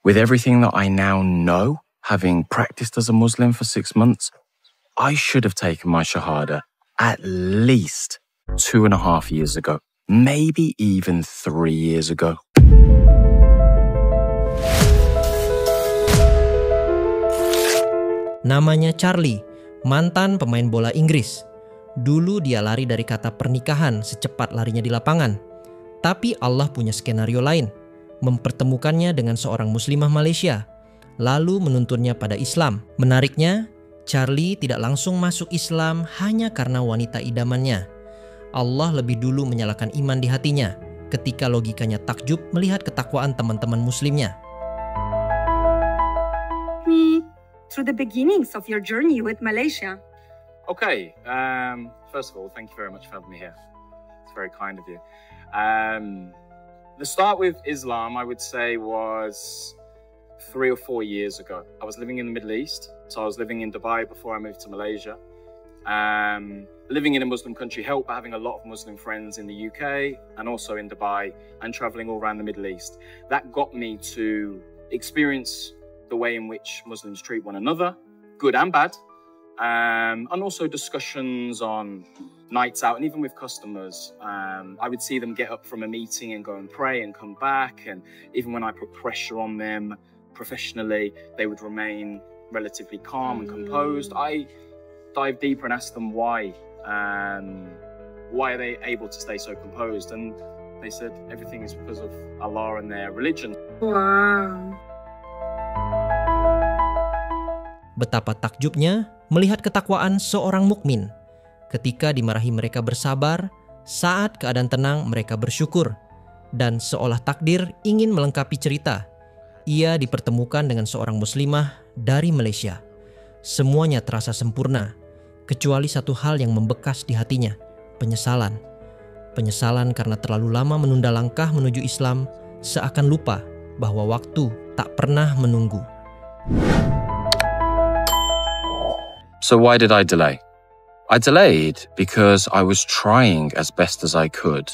With everything that I now know, having practiced as a Muslim for 6 months, I should have taken my Shahada at least 2.5 years ago, maybe even 3 years ago. Namanya Charlie, mantan pemain bola Inggris. Dulu dia lari dari kata pernikahan secepat larinya di lapangan. Tapi Allah punya skenario lain, mempertemukannya dengan seorang muslimah Malaysia, lalu menuntunnya pada Islam. Menariknya, Charlie tidak langsung masuk Islam hanya karena wanita idamannya. Allah lebih dulu menyalakan iman di hatinya ketika logikanya takjub melihat ketakwaan teman-teman muslimnya. Through the beginnings of your journey with Malaysia. Okay, first of all, thank you very much for having me here. It's very kind of you. The start with Islam, I would say, was 3 or 4 years ago. I was living in the Middle East, so I was living in Dubai before I moved to Malaysia. Living in a Muslim country helped by having a lot of Muslim friends in the UK and also in Dubai and traveling all around the Middle East. That got me to experience the way in which Muslims treat one another, good and bad, and also discussions on nights out and even with customers. I would see them get up from a meeting and go and pray and come back, and even when I put pressure on them professionally, they would remain relatively calm and composed. I dive deeper and ask them why are they able to stay so composed, and they said everything is because of Allah and their religion. Wow. Betapa takjubnya melihat ketakwaan seorang mukmin. Ketika dimarahi mereka bersabar, saat keadaan tenang mereka bersyukur. Dan seolah takdir ingin melengkapi cerita, ia dipertemukan dengan seorang muslimah dari Malaysia. Semuanya terasa sempurna, kecuali satu hal yang membekas di hatinya, penyesalan. Penyesalan karena terlalu lama menunda langkah menuju Islam, seakan lupa bahwa waktu tak pernah menunggu. So why did I delay? I delayed because I was trying as best as I could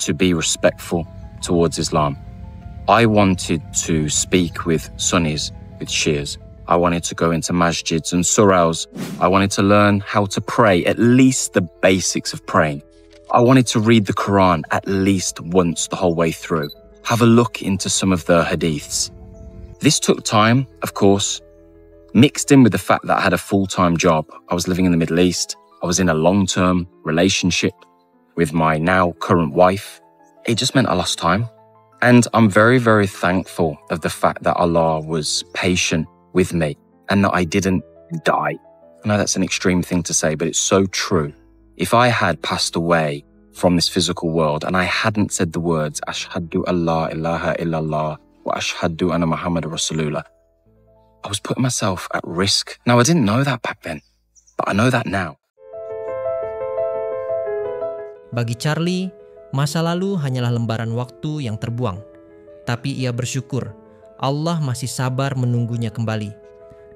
to be respectful towards Islam. I wanted to speak with Sunnis, with Shias. I wanted to go into masjids and surahs. I wanted to learn how to pray, at least the basics of praying. I wanted to read the Quran at least once the whole way through. Have a look into some of the hadiths. This took time, of course, mixed in with the fact that I had a full-time job. I was living in the Middle East. I was in a long-term relationship with my now current wife. It just meant I lost time. And I'm very, very thankful of the fact that Allah was patient with me and that I didn't die. I know that's an extreme thing to say, but it's so true. If I had passed away from this physical world and I hadn't said the words, Ashhadu an la ilaha illallah wa ashhadu anna Muhammad Rasulullah, I was putting myself at risk. Now, I didn't know that back then, but I know that now. Bagi Charlie, masa lalu hanyalah lembaran waktu yang terbuang. Tapi ia bersyukur, Allah masih sabar menunggunya kembali.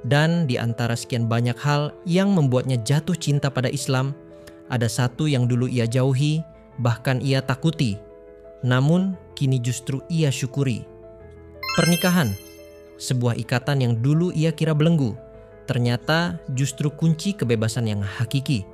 Dan di antara sekian banyak hal yang membuatnya jatuh cinta pada Islam, ada satu yang dulu ia jauhi, bahkan ia takuti. Namun, kini justru ia syukuri. Pernikahan. Sebuah ikatan yang dulu ia kira belenggu, ternyata justru kunci kebebasan yang hakiki.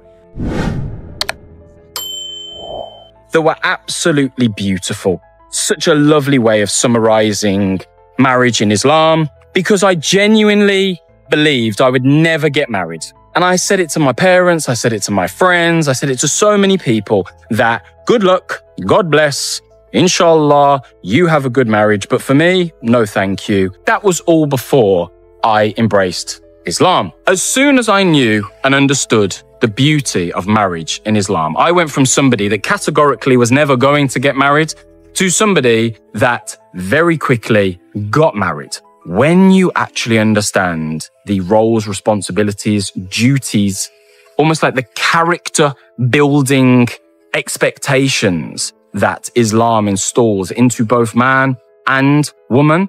They were absolutely beautiful. Such a lovely way of summarizing marriage in Islam, because I genuinely believed I would never get married. And I said it to my parents, I said it to my friends, I said it to so many people that good luck, God bless, Inshallah, you have a good marriage, but for me, no thank you. That was all before I embraced Islam. As soon as I knew and understood the beauty of marriage in Islam, I went from somebody that categorically was never going to get married to somebody that very quickly got married. When you actually understand the roles, responsibilities, duties, almost like the character building expectations that Islam installs into both man and woman,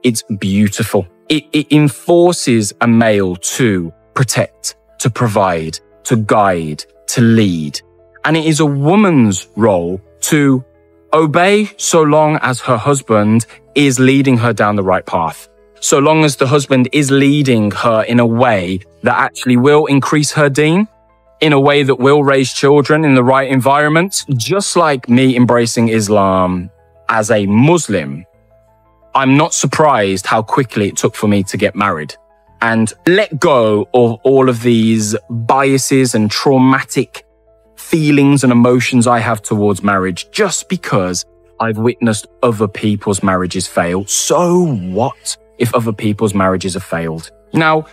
it's beautiful. It enforces a male to protect, to provide, to guide, to lead. And it is a woman's role to obey so long as her husband is leading her down the right path. So long as the husband is leading her in a way that actually will increase her deen, in a way that will raise children in the right environment. Just like me embracing Islam as a Muslim, I'm not surprised how quickly it took for me to get married and let go of all of these biases and traumatic feelings and emotions I have towards marriage just because I've witnessed other people's marriages fail. So what if other people's marriages have failed? Now,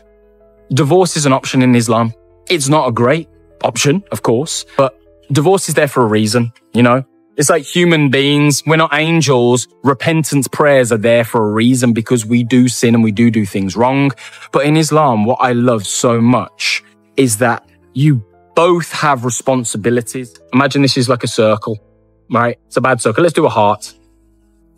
divorce is an option in Islam. It's not a great option, of course, but divorce is there for a reason, you know? It's like human beings. We're not angels. Repentance prayers are there for a reason because we do sin and we do things wrong. But in Islam, what I love so much is that you both have responsibilities. Imagine this is like a circle, right? It's a bad circle. Let's do a heart.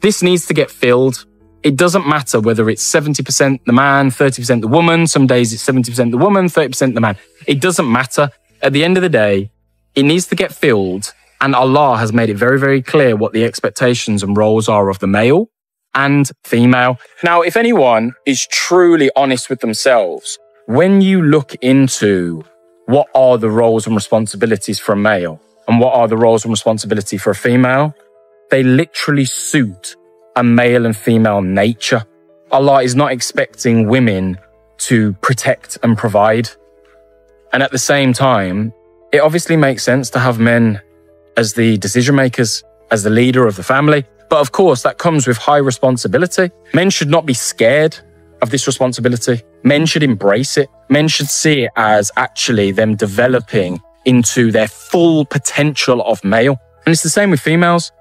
This needs to get filled. It doesn't matter whether it's 70% the man, 30% the woman. Some days it's 70% the woman, 30% the man. It doesn't matter. At the end of the day, it needs to get filled. And Allah has made it very, very clear what the expectations and roles are of the male and female. Now, if anyone is truly honest with themselves, when you look into what are the roles and responsibilities for a male and what are the roles and responsibility for a female, they literally suit a male and female nature. Allah is not expecting women to protect and provide. And at the same time, it obviously makes sense to have men as the decision makers, as the leader of the family. But of course, that comes with high responsibility. Men should not be scared of this responsibility. Men should embrace it. Men should see it as actually them developing into their full potential of male. And it's the same with females.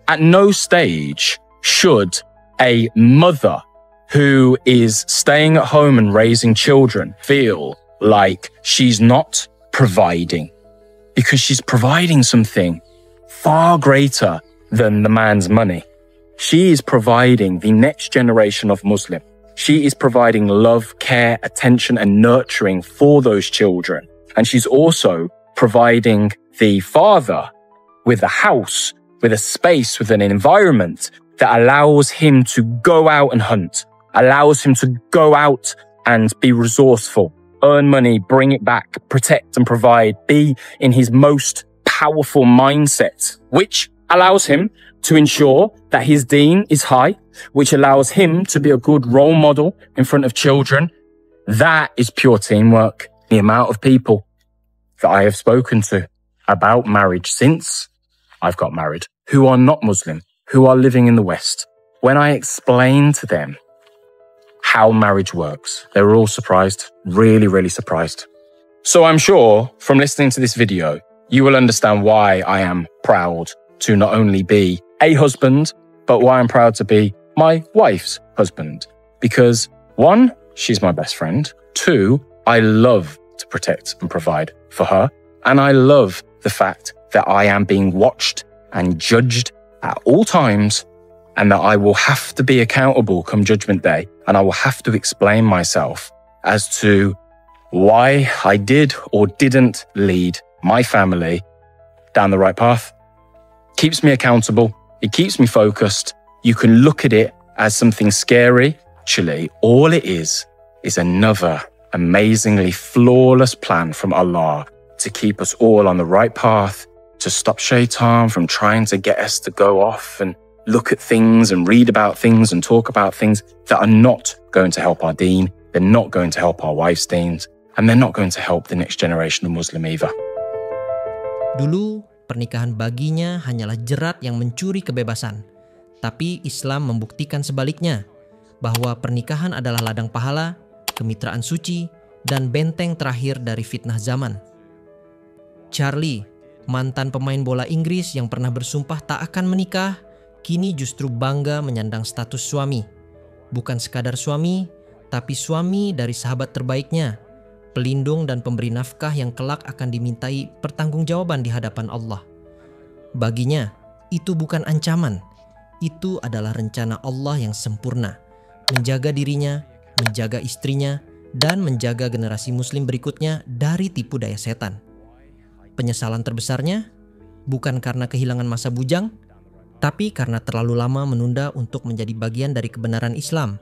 At no stage should a mother who is staying at home and raising children feel like she's not providing, because she's providing something far greater than the man's money. She is providing the next generation of Muslim. She is providing love, care, attention, and nurturing for those children. And she's also providing the father with a house, with a space, with an environment that allows him to go out and hunt, allows him to go out and be resourceful, earn money, bring it back, protect and provide, be in his most powerful mindset, which allows him to ensure that his deen is high, which allows him to be a good role model in front of children. That is pure teamwork. The amount of people that I have spoken to about marriage since I've got married, who are not Muslim, who are living in the West, when I explain to them how marriage works, they were all surprised, really, really surprised. So I'm sure from listening to this video, you will understand why I am proud to not only be a husband, but why I'm proud to be my wife's husband. Because one, she's my best friend. Two, I love to protect and provide for her. And I love the fact that I am being watched and judged at all times, and that I will have to be accountable come Judgment Day. And I will have to explain myself as to why I did or didn't lead my family down the right path. Keeps me accountable. It keeps me focused. You can look at it as something scary. Actually, all it is another amazingly flawless plan from Allah to keep us all on the right path, to stop shaitan from trying to get us to go off and look at things and read about things and talk about things that are not going to help our deen. They're not going to help our wives' deens, and they're not going to help the next generation of Muslim either. Dulu, pernikahan baginya hanyalah jerat yang mencuri kebebasan. Tapi Islam membuktikan sebaliknya, bahwa pernikahan adalah ladang pahala, kemitraan suci, dan benteng terakhir dari fitnah zaman. Charlie, mantan pemain bola Inggris yang pernah bersumpah tak akan menikah, kini justru bangga menyandang status suami. Bukan sekadar suami, tapi suami dari sahabat terbaiknya, pelindung dan pemberi nafkah yang kelak akan dimintai pertanggungjawaban di hadapan Allah. Baginya, itu bukan ancaman. Itu adalah rencana Allah yang sempurna. Menjaga dirinya, menjaga istrinya, dan menjaga generasi muslim berikutnya dari tipu daya setan. Penyesalan terbesarnya bukan karena kehilangan masa bujang, Tapi karena terlalu lama menunda untuk menjadi bagian dari kebenaran Islam,